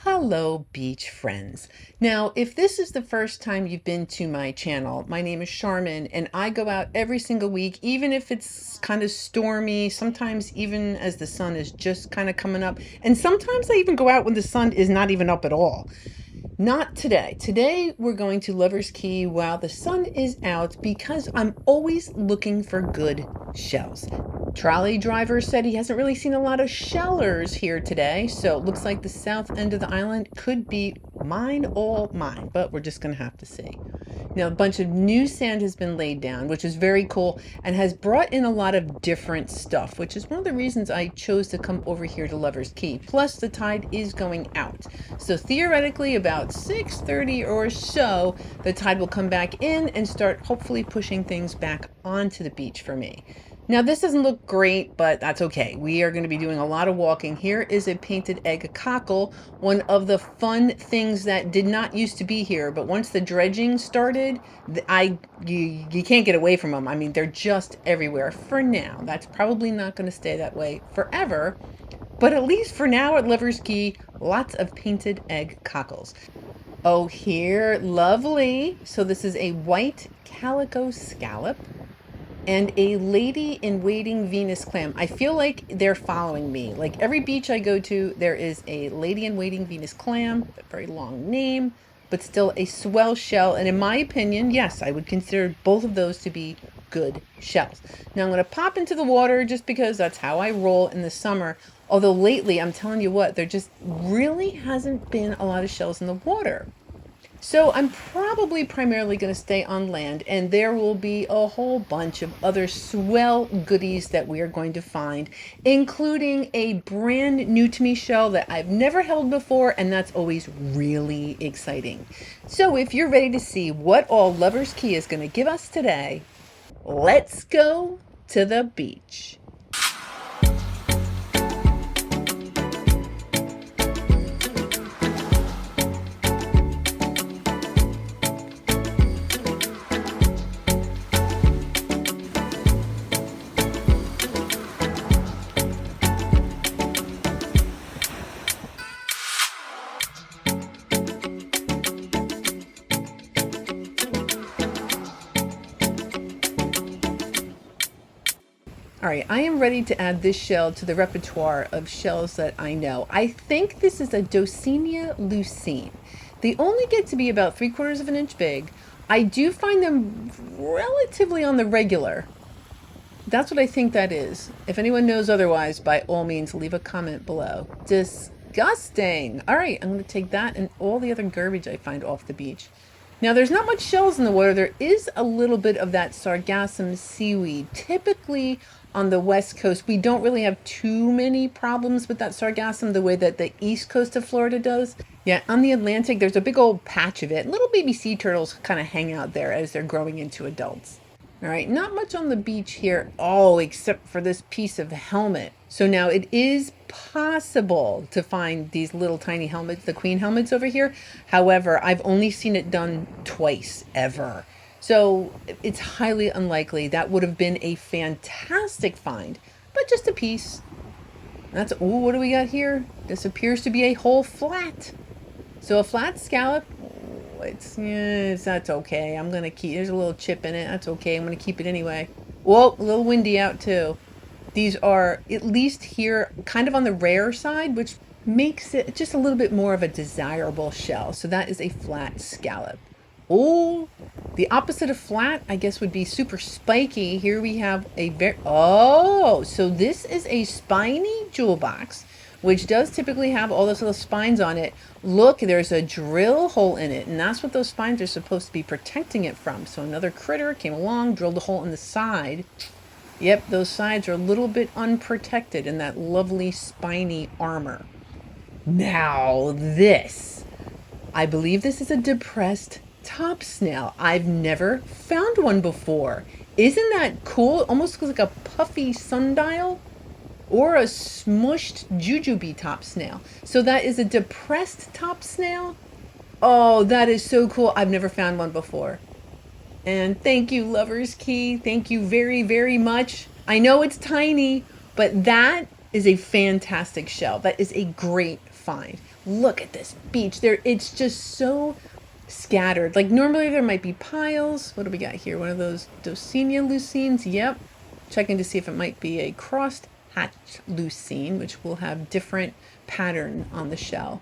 Hello, beach friends. Now, if this is the first time you've been to my channel, my name is Charmin, and I go out every single week, even if it's kind of stormy, sometimes even as the sun is just kind of coming up, and sometimes I even go out when the sun is not even up at all. Not today. Today we're going to Lover's Key while the sun is out because I'm always looking for good shells. Trolley driver said he hasn't really seen a lot of shellers here today, so it looks like the south end of the island could be mine, all mine, but we're just going to have to see. Now, a bunch of new sand has been laid down, which is very cool and has brought in a lot of different stuff, which is one of the reasons I chose to come over here to Lover's Key. Plus, the tide is going out. So theoretically, about 6:30 or so, the tide will come back in and start hopefully pushing things back onto the beach for me. Now, this doesn't look great, but that's okay. We are going to be doing a lot of walking. Here is a painted egg cockle, one of the fun things that did not used to be here. But once the dredging started, you can't get away from them. I mean, they're just everywhere for now. That's probably not going to stay that way forever. But at least for now at Lover's Key, lots of painted egg cockles. Oh, here, lovely. So this is a white calico scallop and a lady in waiting Venus clam. I feel like they're following me. Like every beach I go to, there is a lady in waiting Venus clam, a very long name, but still a swell shell. And in my opinion, yes, I would consider both of those to be good shells. Now I'm going to pop into the water just because that's how I roll in the summer. Although lately, I'm telling you what, there just really hasn't been a lot of shells in the water. So I'm probably primarily going to stay on land, and there will be a whole bunch of other swell goodies that we are going to find, including a brand new to me shell that I've never held before, and that's always really exciting. So if you're ready to see what all Lover's Key is going to give us today, let's go to the beach. All right, I am ready to add this shell to the repertoire of shells that I know. I think this is a Dosinia lucine. They only get to be about 3/4 of an inch big. I do find them relatively on the regular. That's what I think that is. If anyone knows otherwise, by all means, leave a comment below. Disgusting. All right, I'm going to take that and all the other garbage I find off the beach. Now, there's not much shells in the water. There is a little bit of that Sargassum seaweed. Typically, on the west coast, we don't really have too many problems with that sargassum the way that the east coast of Florida does. Yeah, on the Atlantic, there's a big old patch of it. Little baby sea turtles kind of hang out there as they're growing into adults. All right, not much on the beach here. Oh, except for this piece of helmet. So now it is possible to find these little tiny helmets, the queen helmets over here. However, I've only seen it done twice ever. So it's highly unlikely. That would have been a fantastic find, but just a piece. That's, oh, what do we got here? This appears to be a whole flat. So a flat scallop. That's okay. I'm going to keep, there's a little chip in it. That's okay. I'm going to keep it anyway. Whoa, a little windy out too. These are, at least here, kind of on the rare side, which makes it just a little bit more of a desirable shell. So that is a flat scallop. Oh, the opposite of flat, I guess, would be super spiky. Here we have a oh, so this is a spiny jewel box, which does typically have all those little spines on it. Look, there's a drill hole in it, and that's what those spines are supposed to be protecting it from. So another critter came along, drilled a hole in the side. Yep, those sides are a little bit unprotected in that lovely spiny armor. Now this, I believe this is a depressed Topsnail. I've never found one before. Isn't that cool? It almost looks like a puffy sundial or a smushed jujube topsnail. So that is a depressed topsnail. Oh, that is so cool. I've never found one before. And thank you, Lover's Key. Thank you very, very much. I know it's tiny, but that is a fantastic shell. That is a great find. Look at this beach. There, it's just so scattered. Like normally there might be piles. What do we got here? One of those Dosinia leucines. Yep. Checking to see if it might be a crossed hatch leucine, which will have different pattern on the shell.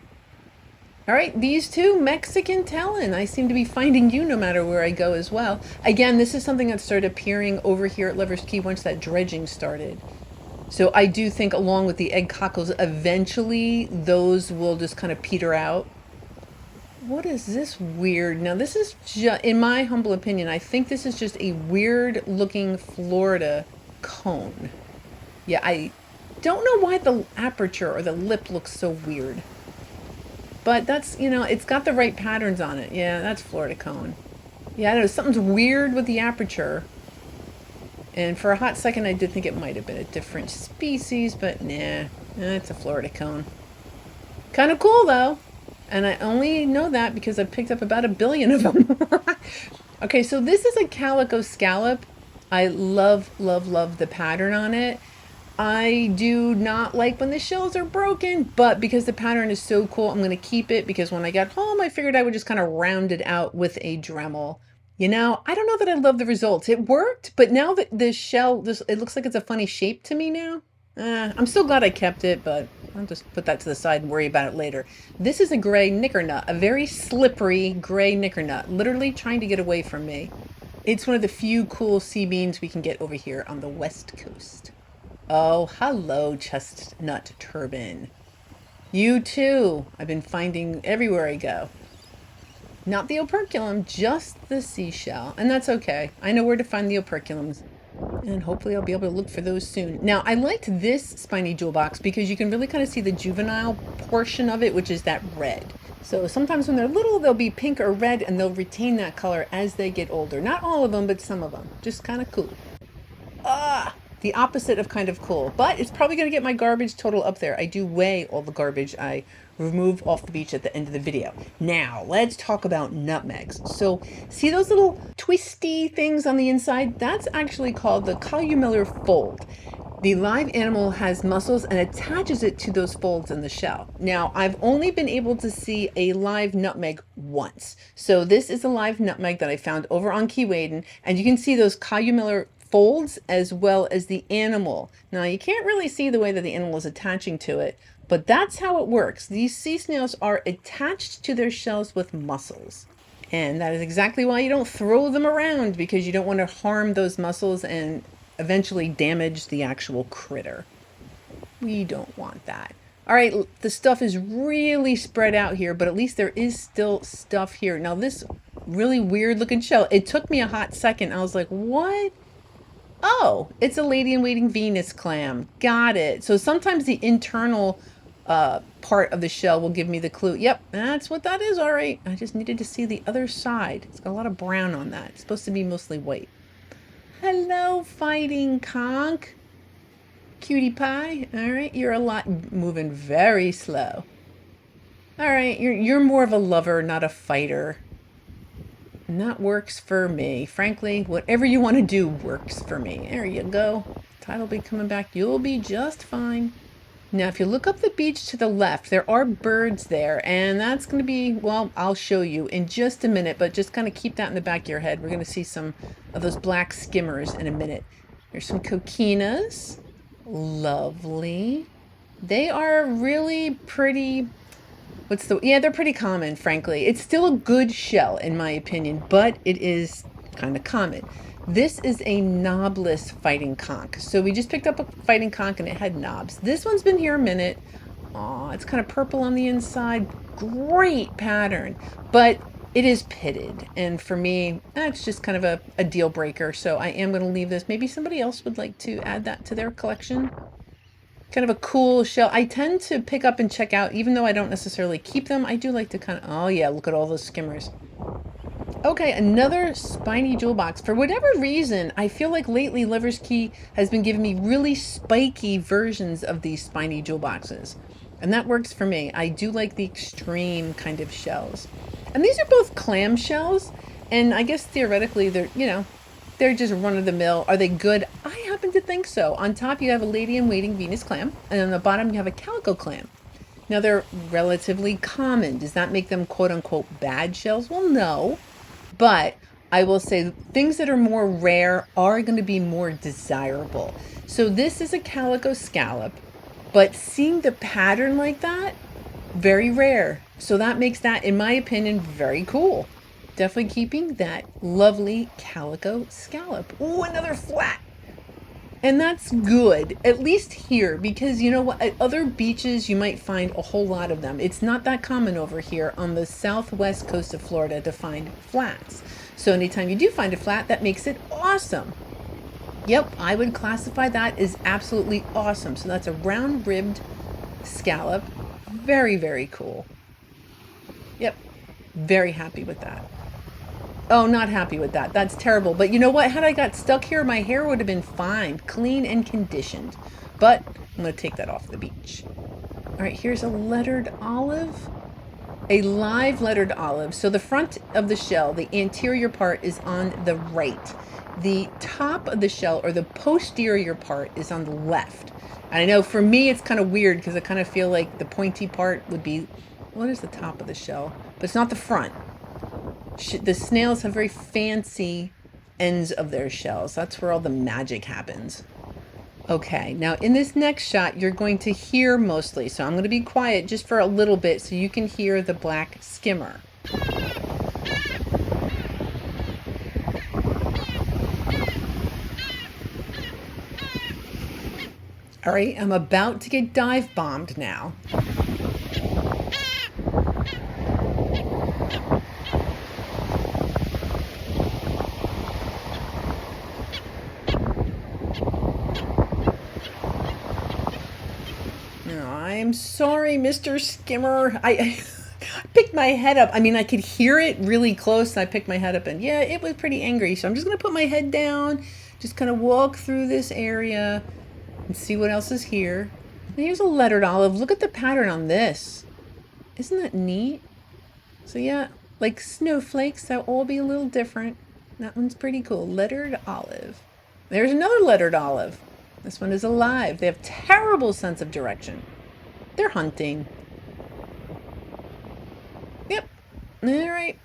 All right, these two, Mexican Talon. I seem to be finding you no matter where I go as well. Again, this is something that started appearing over here at Lover's Key once that dredging started. So I do think along with the egg cockles, eventually those will just kind of peter out. What is this weird? Now this is just, in my humble opinion, I think this is just a weird looking Florida cone. Yeah, I don't know why the aperture or the lip looks so weird. But that's, you know, it's got the right patterns on it. Yeah, that's Florida cone. Yeah, I don't know, something's weird with the aperture. And for a hot second, I did think it might have been a different species, but nah, it's a Florida cone. Kind of cool, though. And I only know that because I picked up about 1 billion of them. Okay, so this is a calico scallop. I love, love, love the pattern on it. I do not like when the shells are broken, but because the pattern is so cool, I'm going to keep it because when I got home, I figured I would just kind of round it out with a Dremel. You know, I don't know that I love the results. It worked, but now that the shell, it looks like it's a funny shape to me now. I'm still glad I kept it, but I'll just put that to the side and worry about it later. This is a gray Nickernut, a very slippery gray Nickernut, literally trying to get away from me. It's one of the few cool sea beans we can get over here on the West Coast. Oh, hello, chestnut turban. You too. I've been finding everywhere I go. Not the operculum, just the seashell. And that's okay. I know where to find the operculums. And hopefully I'll be able to look for those soon. Now, I liked this spiny jewel box because you can really kind of see the juvenile portion of it, which is that red. So sometimes when they're little, they'll be pink or red, and they'll retain that color as they get older. Not all of them, but some of them. Just kind of cool. The opposite of kind of cool, but it's probably going to get my garbage total up there. I do weigh all the garbage I remove off the beach at the end of the video. Now, let's talk about nutmegs. So, see those little twisty things on the inside? That's actually called the columnar fold. The live animal has muscles and attaches it to those folds in the shell. Now, I've only been able to see a live nutmeg once. So this is a live nutmeg that I found over on Keewaydin, and you can see those columnar folds as well as the animal. Now you can't really see the way that the animal is attaching to it, but that's how it works. These sea snails are attached to their shells with muscles. And that is exactly why you don't throw them around, because you don't want to harm those muscles and eventually damage the actual critter. We don't want that. All right, the stuff is really spread out here, but at least there is still stuff here. Now this really weird looking shell, it took me a hot second. I was like, what? Oh, it's a lady-in-waiting Venus clam. Got it. So sometimes the internal part of the shell will give me the clue. Yep, that's what that is. All right. I just needed to see the other side. It's got a lot of brown on that. It's supposed to be mostly white. Hello, fighting conch. Cutie pie. All right. You're a lot moving very slow. All right. You're more of a lover, not a fighter. And that works for me. Frankly, whatever you want to do works for me. There you go. Tide will be coming back. You'll be just fine. Now, if you look up the beach to the left, there are birds there. And that's going to be, well, I'll show you in just a minute. But just kind of keep that in the back of your head. We're going to see some of those black skimmers in a minute. There's some Coquinas. Lovely. They are really pretty... Yeah, they're pretty common, frankly. It's still a good shell, in my opinion, but it is kind of common. This is a knobless fighting conch. So we just picked up a fighting conch and it had knobs. This one's been here a minute. Aw, it's kind of purple on the inside. Great pattern, but it is pitted. And for me, that's just kind of a deal breaker. So I am going to leave this. Maybe somebody else would like to add that to their collection. Kind of a cool shell. I tend to pick up and check out, even though I don't necessarily keep them. I do like to kind of, oh yeah, look at all those skimmers. Okay, another spiny jewel box. For whatever reason, I feel like lately Lover's Key has been giving me really spiky versions of these spiny jewel boxes. And that works for me. I do like the extreme kind of shells. And these are both clam shells. And I guess theoretically they're, you know, they're just run-of-the-mill. Are they good? I happen to think so. On top you have a lady-in-waiting Venus clam, and on the bottom you have a calico clam. Now they're relatively common. Does that make them quote unquote bad shells? Well, no. But I will say things that are more rare are going to be more desirable. So this is a calico scallop, but seeing the pattern like that, very rare. So that makes that, in my opinion, very cool. Definitely keeping that lovely calico scallop. Oh, another flat. And that's good, at least here, because you know what? At other beaches, you might find a whole lot of them. It's not that common over here on the southwest coast of Florida to find flats. So anytime you do find a flat, that makes it awesome. Yep, I would classify that as absolutely awesome. So that's a round-ribbed scallop. Very, very cool. Yep, very happy with that. Oh, not happy with that. That's terrible. But you know what? Had I got stuck here, my hair would have been fine, clean and conditioned. But I'm going to take that off the beach. All right, here's a lettered olive. A live lettered olive. So the front of the shell, the anterior part is on the right. The top of the shell, or the posterior part, is on the left. And I know for me it's kind of weird because I kind of feel like the pointy part would be, what is the top of the shell? But it's not the front. The snails have very fancy ends of their shells. That's where all the magic happens. Okay, now in this next shot, you're going to hear mostly. So I'm going to be quiet just for a little bit so you can hear the black skimmer. All right, I'm about to get dive bombed now. I'm sorry, Mr. Skimmer. I picked my head up. I mean, I could hear it really close. And I picked my head up and yeah, it was pretty angry. So I'm just going to put my head down, just kind of walk through this area and see what else is here. And here's a lettered olive. Look at the pattern on this. Isn't that neat? So yeah, like snowflakes, they'll all be a little different. That one's pretty cool. Lettered olive. There's another lettered olive. This one is alive. They have terrible sense of direction. They're hunting. Yep. All right.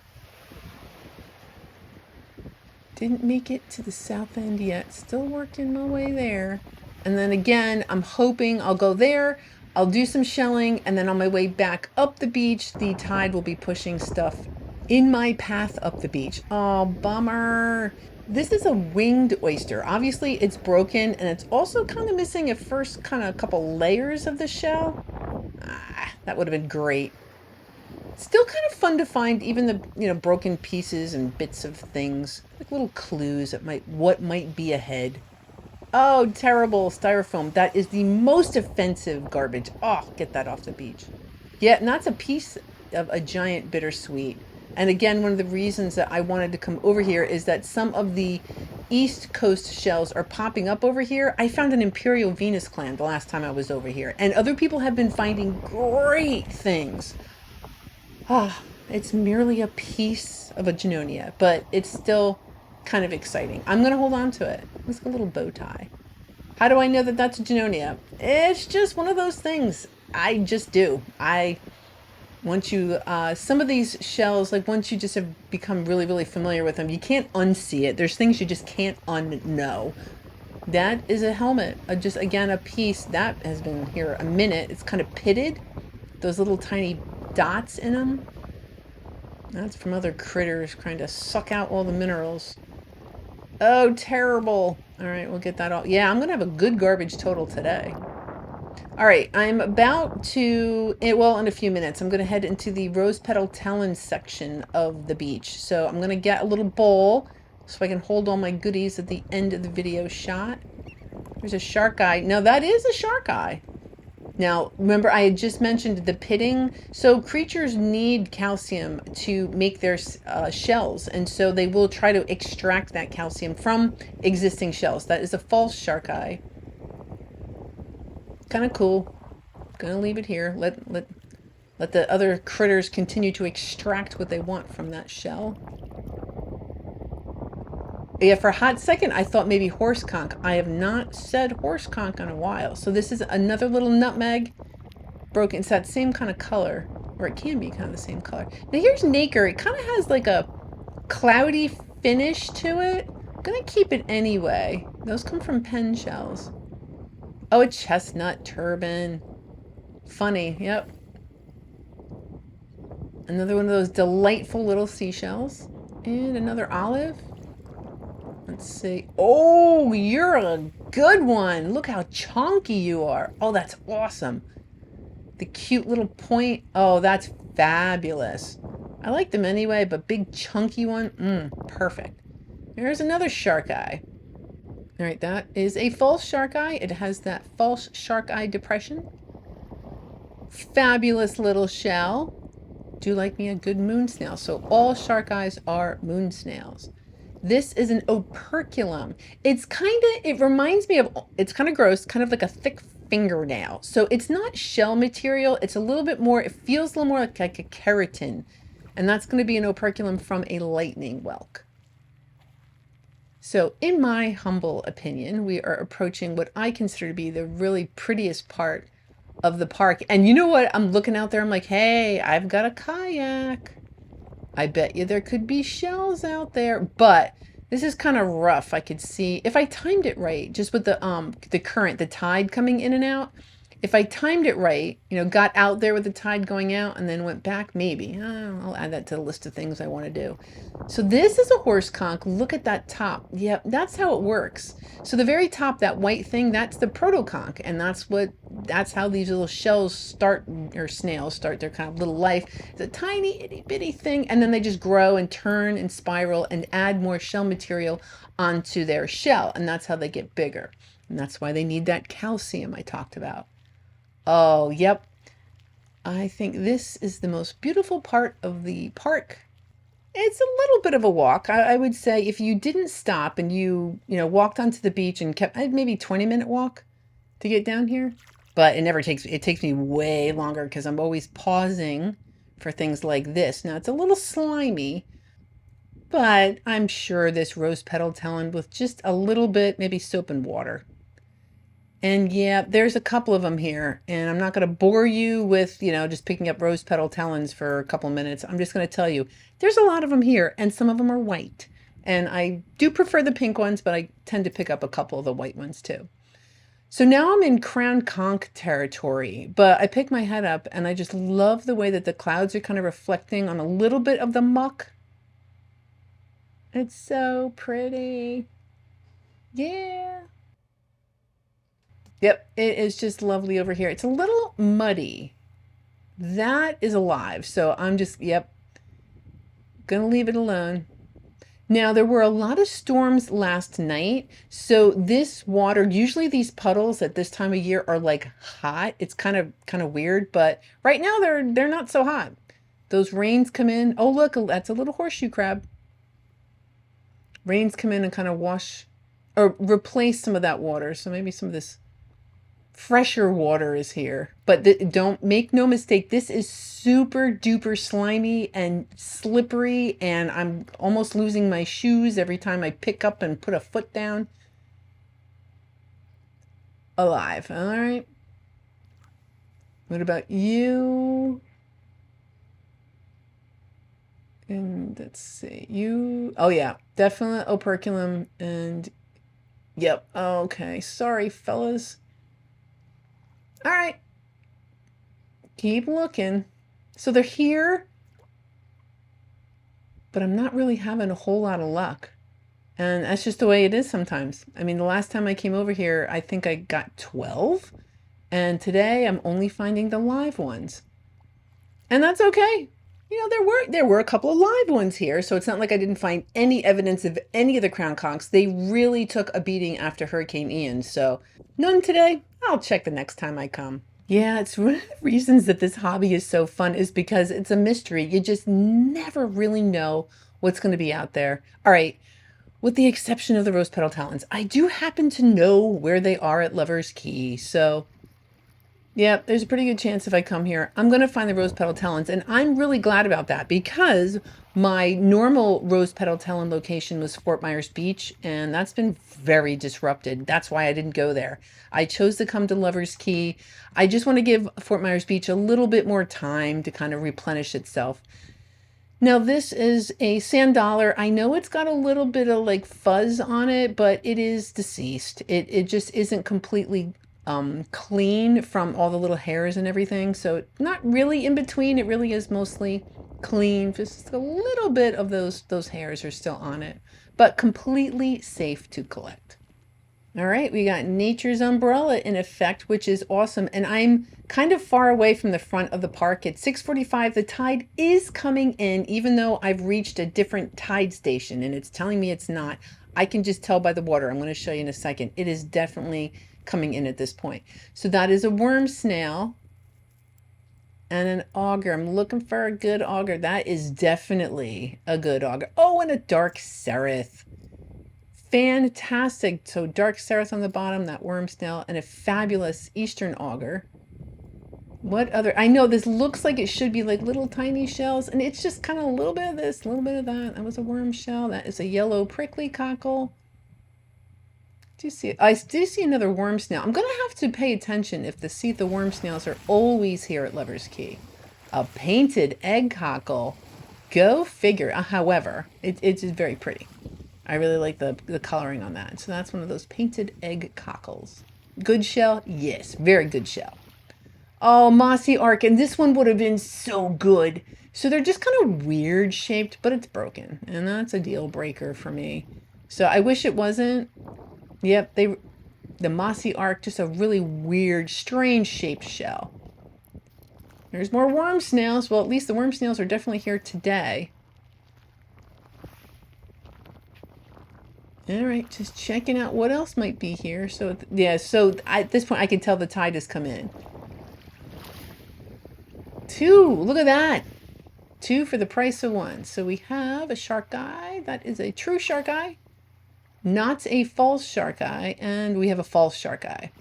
Didn't make it to the south end yet. Still working my way there. And then again, I'm hoping I'll go there. I'll do some shelling. And then on my way back up the beach, the tide will be pushing stuff in my path up the beach. Oh, bummer. This is a winged oyster. Obviously, it's broken. And it's also kind of missing a first kind of couple layers of the shell. That would have been great. Still kind of fun to find even the broken pieces and bits of things, like little clues that what might be ahead. Oh, terrible styrofoam. That is the most offensive garbage. Oh, get that off the beach. Yeah, and that's a piece of a giant bittersweet. And again, one of the reasons that I wanted to come over here is that some of the East Coast shells are popping up over here. I found an Imperial Venus clam the last time I was over here, and other people have been finding great things. It's merely a piece of a Junonia, but it's still kind of exciting. I'm going to hold on to it. It's like a little bow tie. How do I know that that's a Junonia? It's just one of those things. I just do. Once you, some of these shells, like once you just have become really, really familiar with them, you can't unsee it. There's things you just can't unknow. That is a helmet. Just, again, a piece that has been here a minute. It's kind of pitted. Those little tiny dots in them. That's from other critters trying to suck out all the minerals. Oh, terrible. All right, we'll get that all. Yeah, I'm going to have a good garbage total today. All right, I'm about to, well, in a few minutes, I'm going to head into the rose petal talon section of the beach. So I'm going to get a little bowl so I can hold all my goodies at the end of the video shot. There's a shark eye. Now, that is a shark eye. Now, remember, I had just mentioned the pitting. So creatures need calcium to make their shells. And so they will try to extract that calcium from existing shells. That is a false shark eye. Kind of cool. Gonna leave it here. Let the other critters continue to extract what they want from that shell. Yeah, for a hot second, I thought maybe horse conch. I have not said horse conch in a while. So this is another little nutmeg. broken. It's that same kind of color, or it can be kind of the same color. Now here's nacre. It kind of has like a cloudy finish to it. I'm gonna keep it anyway. Those come from pen shells. Oh, a chestnut turban. Funny, yep. Another one of those delightful little seashells. And another olive. Let's see. Oh, you're a good one. Look how chunky you are. Oh, that's awesome. The cute little point. Oh, that's fabulous. I like them anyway, but big chunky one. Perfect. There's another shark eye. All right, that is a false shark eye. It has that false shark eye depression. Fabulous little shell. Do like me a good moon snail. So all shark eyes are moon snails. This is an operculum. It reminds me of, it's kind of gross, kind of like a thick fingernail. So it's not shell material. It's a little bit more, it feels a little more like a keratin. And that's going to be an operculum from a lightning whelk. So in my humble opinion, we are approaching what I consider to be the really prettiest part of the park. And you know what? I'm looking out there. I'm like, hey, I've got a kayak. I bet you there could be shells out there, but this is kind of rough. I could see if I timed it right, just with the current, the tide coming in and out. If I timed it right, you know, got out there with the tide going out and then went back, maybe. I'll add that to the list of things I want to do. So this is a horse conch. Look at that top. Yep, that's how it works. So the very top, that white thing, that's the protoconch, and that's how these little shells start, or snails start their kind of little life. It's a tiny itty bitty thing, and then they just grow and turn and spiral and add more shell material onto their shell, and that's how they get bigger. And that's why they need that calcium I talked about. Oh, yep. I think this is the most beautiful part of the park. It's a little bit of a walk. I would say if you didn't stop and you walked onto the beach and kept maybe 20-minute walk to get down here. But it takes me way longer because I'm always pausing for things like this. Now it's a little slimy, but I'm sure this rose petal talon with just a little bit, maybe soap and water. And yeah, there's a couple of them here, and I'm not going to bore you with, just picking up rose petal talons for a couple of minutes. I'm just going to tell you, there's a lot of them here, and some of them are white. And I do prefer the pink ones, but I tend to pick up a couple of the white ones too. So now I'm in crown conch territory, but I pick my head up and I just love the way that the clouds are kind of reflecting on a little bit of the muck. It's so pretty. Yeah. Yep, it is just lovely over here. It's a little muddy. That is alive. So I'm just, gonna leave it alone. Now, there were a lot of storms last night. So this water, usually these puddles at this time of year are like hot. It's kind of weird, but right now they're not so hot. Those rains come in. Oh, look, that's a little horseshoe crab. Rains come in and kind of wash or replace some of that water. So maybe some of this fresher water is here, but don't make no mistake, this is super duper slimy and slippery, and I'm almost losing my shoes every time I pick up and put a foot down. Alive. All right, what about you? And let's see, you, oh yeah, definitely operculum. And yep, okay, sorry fellas. All right, keep looking. So they're here, but I'm not really having a whole lot of luck. And that's just the way it is sometimes. I mean, the last time I came over here, I think I got 12. And today I'm only finding the live ones. And that's okay. There were a couple of live ones here, so it's not like I didn't find any evidence of any of the crown conchs. They really took a beating after Hurricane Ian, so none today. I'll check the next time I come. Yeah, it's one of the reasons that this hobby is so fun is because it's a mystery. You just never really know what's going to be out there. All right, with the exception of the rose petal talons, I do happen to know where they are at Lover's Key, so Yeah, there's a pretty good chance if I come here, I'm going to find the rose petal talons. And I'm really glad about that because my normal rose petal talon location was Fort Myers Beach, and that's been very disrupted. That's why I didn't go there. I chose to come to Lover's Key. I just want to give Fort Myers Beach a little bit more time to kind of replenish itself. Now, this is a sand dollar. I know it's got a little bit of like fuzz on it, but it is deceased. It just isn't completely clean from all the little hairs and everything. So not really in between. It really is mostly clean. Just a little bit of those hairs are still on it, but completely safe to collect. All right, we got Nature's Umbrella in effect, which is awesome. And I'm kind of far away from the front of the park. At 6:45, the tide is coming in, even though I've reached a different tide station and it's telling me it's not. I can just tell by the water. I'm going to show you in a second. It is definitely coming in at this point. So that is a worm snail and an auger. I'm looking for a good auger. That is definitely a good auger. Oh, and a dark seraph. Fantastic. So dark seraph on the bottom, that worm snail, and a fabulous eastern auger. What other? I know this looks like it should be like little tiny shells, and it's just kind of a little bit of this, a little bit of that. That was a worm shell. That is a yellow prickly cockle. Do you see it? I do see another worm snail. I'm going to have to pay attention if the worm snails are always here at Lover's Key. A painted egg cockle. Go figure. However, it's very pretty. I really like the coloring on that. So that's one of those painted egg cockles. Good shell? Yes, very good shell. Oh, mossy arc. And this one would have been so good. So they're just kind of weird shaped, but it's broken. And that's a deal breaker for me. So I wish it wasn't. Yep, the mossy arc, just a really weird, strange shaped shell. There's more worm snails. Well, at least the worm snails are definitely here today. All right, just checking out what else might be here. So, yeah, so at this point, I can tell the tide has come in. 2, look at that. 2 for the price of 1. So we have a shark eye. That is a true shark eye, not a false shark eye. And we have a false shark eye.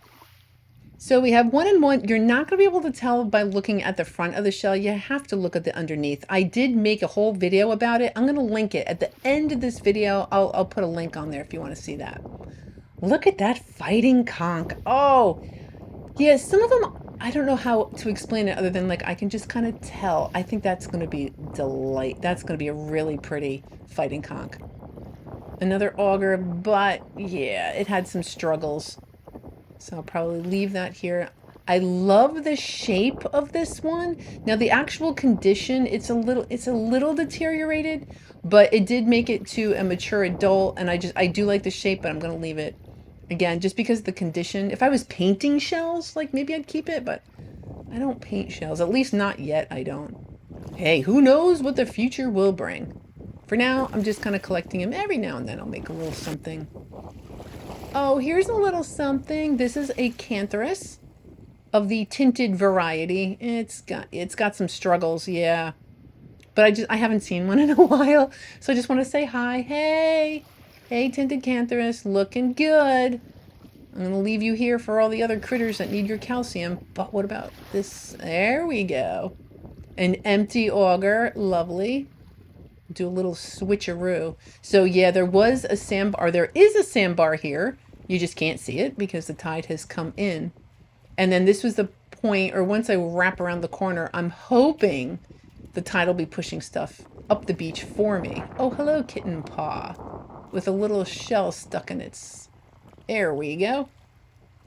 So we have 1 and 1. You're not going to be able to tell by looking at the front of the shell. You have to look at the underneath. I did make a whole video about it. I'm going to link it at the end of this video. I'll put a link on there if you want to see that. Look at that fighting conch. Oh, yeah, some of them, I don't know how to explain it other than like I can just kind of tell. I think that's going to be delight. That's going to be a really pretty fighting conch. Another auger, but yeah, it had some struggles. So I'll probably leave that here. I love the shape of this one. Now the actual condition, it's a little deteriorated, but it did make it to a mature adult, and I do like the shape, but I'm gonna leave it. Again, just because of the condition. If I was painting shells, like maybe I'd keep it, but I don't paint shells. At least not yet, I don't. Hey, who knows what the future will bring. For now, I'm just kind of collecting them. Every now and then I'll make a little something. Oh, here's a little something. This is a Cantharus of the tinted variety. It's got some struggles, yeah. But I haven't seen one in a while. So I just want to say hi. Hey, tinted Cantharus, looking good. I'm going to leave you here for all the other critters that need your calcium. But what about this? There we go. An empty auger, lovely. Do a little switcheroo. So yeah, there is a sandbar here. You just can't see it because the tide has come in. And then this was the point, or once I wrap around the corner, I'm hoping the tide will be pushing stuff up the beach for me. Oh, hello, kitten paw, with a little shell stuck in its. There we go.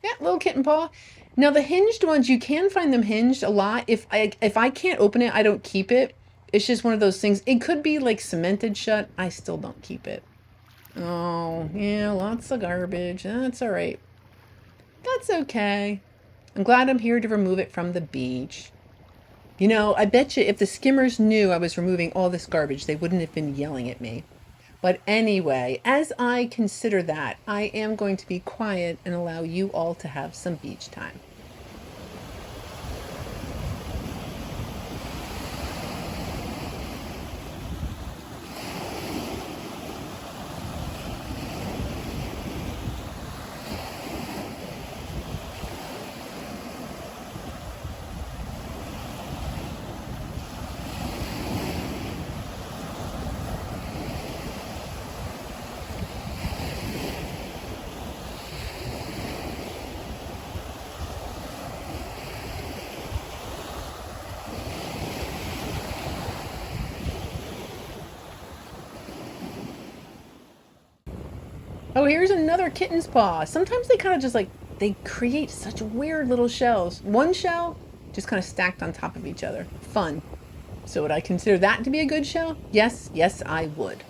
Yeah, little kitten paw. Now the hinged ones, you can find them hinged a lot. If I can't open it, I don't keep it. It's just one of those things. It could be like cemented shut. I still don't keep it. Oh, yeah, lots of garbage. That's all right. That's okay. I'm glad I'm here to remove it from the beach. You know, I bet you if the skimmers knew I was removing all this garbage, they wouldn't have been yelling at me. But anyway, as I consider that, I am going to be quiet and allow you all to have some beach time. Oh, here's another kitten's paw. Sometimes they kind of just like, they create such weird little shells. One shell just kind of stacked on top of each other. Fun. So would I consider that to be a good shell? Yes, yes, I would.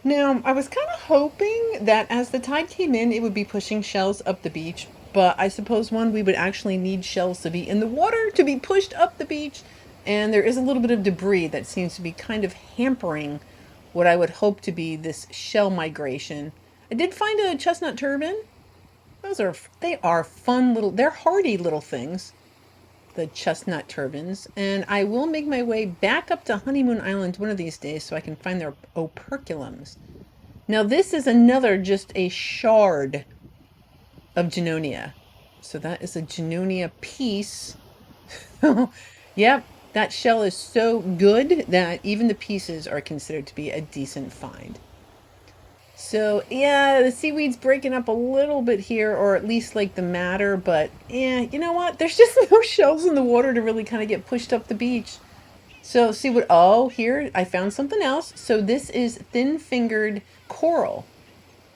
Now, I was kind of hoping that as the tide came in, it would be pushing shells up the beach. But I suppose, one, we would actually need shells to be in the water to be pushed up the beach. And there is a little bit of debris that seems to be kind of hampering what I would hope to be this shell migration. I did find a chestnut turban. They are fun little, they're hardy little things, the chestnut turbans. And I will make my way back up to Honeymoon Island one of these days so I can find their operculums. Now this is another, just a shard of Junonia. So that is a Junonia piece. Yep, that shell is so good that even the pieces are considered to be a decent find. So yeah, the seaweed's breaking up a little bit here, or at least like the matter, but yeah, you know what? There's just no shells in the water to really kind of get pushed up the beach. So see what, oh, here, I found something else. So this is thin-fingered coral.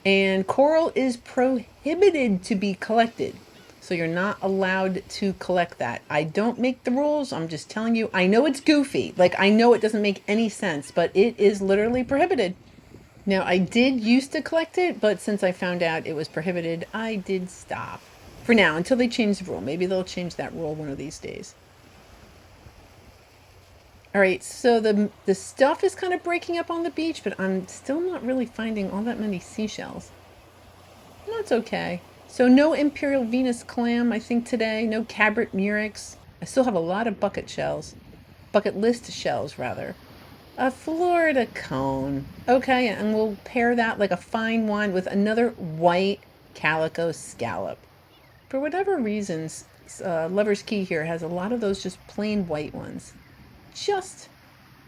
And coral is prohibited to be collected. So you're not allowed to collect that. I don't make the rules. I'm just telling you. I know it's goofy. Like, I know it doesn't make any sense, but it is literally prohibited. Now, I did used to collect it, but since I found out it was prohibited, I did stop. For now, until they change the rule. Maybe they'll change that rule one of these days. All right, so the stuff is kind of breaking up on the beach, but I'm still not really finding all that many seashells. That's okay. So no Imperial Venus clam, I think, today. No Cabrit murex. I still have a lot of bucket shells. Bucket list shells, rather. A Florida cone. Okay, and we'll pair that like a fine wine with another white calico scallop. For whatever reasons, Lover's Key here has a lot of those just plain white ones. Just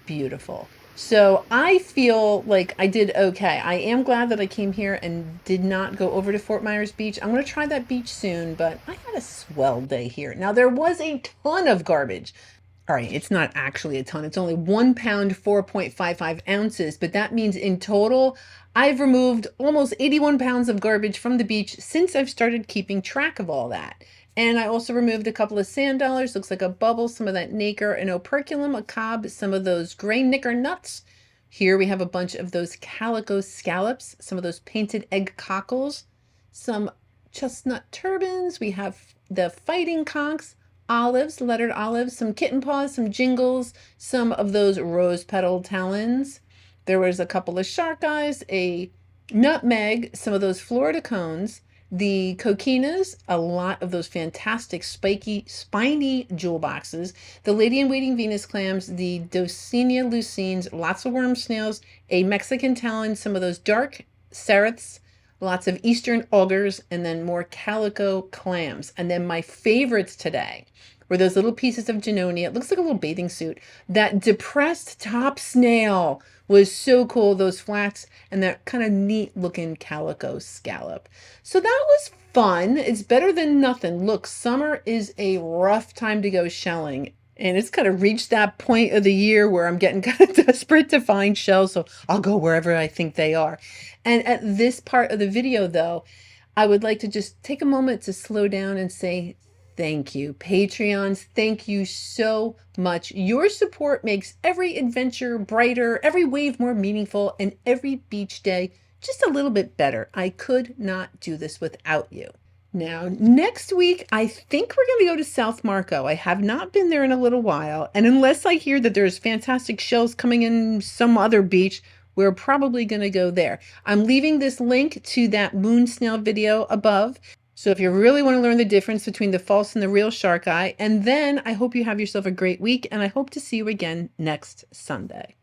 beautiful. So I feel like I did okay. I am glad that I came here and did not go over to Fort Myers Beach. I'm going to try that beach soon, but I had a swell day here. Now, there was a ton of garbage. All right, it's not actually a ton. It's only 1 pound, 4.55 ounces, but that means in total, I've removed almost 81 pounds of garbage from the beach since I've started keeping track of all that. And I also removed a couple of sand dollars, looks like a bubble, some of that nacre, an operculum, a cob, some of those gray nickernuts. Here we have a bunch of those calico scallops, some of those painted egg cockles, some chestnut turbans. We have the fighting conchs, olives, lettered olives, some kitten paws, some jingles, some of those rose petal talons. There was a couple of shark eyes, a nutmeg, some of those Florida cones, the Coquinas, a lot of those fantastic spiky, spiny jewel boxes, the Lady-in-Waiting Venus clams, the Dosenia lucines, lots of worm snails, a Mexican talon, some of those dark sereths, lots of eastern augurs, and then more calico clams. And then my favorites today were those little pieces of Junonia. It looks like a little bathing suit. That depressed Topsnail was so cool. Those flats and that kind of neat looking calico scallop. So that was fun. It's better than nothing. Look, summer is a rough time to go shelling. And it's kind of reached that point of the year where I'm getting kind of desperate to find shells. So I'll go wherever I think they are. And at this part of the video, though, I would like to just take a moment to slow down and say thank you. Patreons, thank you so much. Your support makes every adventure brighter, every wave more meaningful, and every beach day just a little bit better. I could not do this without you. Now, next week, I think we're going to go to South Marco. I have not been there in a little while, and unless I hear that there's fantastic shells coming in some other beach, we're probably going to go there. I'm leaving this link to that moon snail video above. So if you really want to learn the difference between the false and the real shark eye, and then I hope you have yourself a great week, and I hope to see you again next Sunday.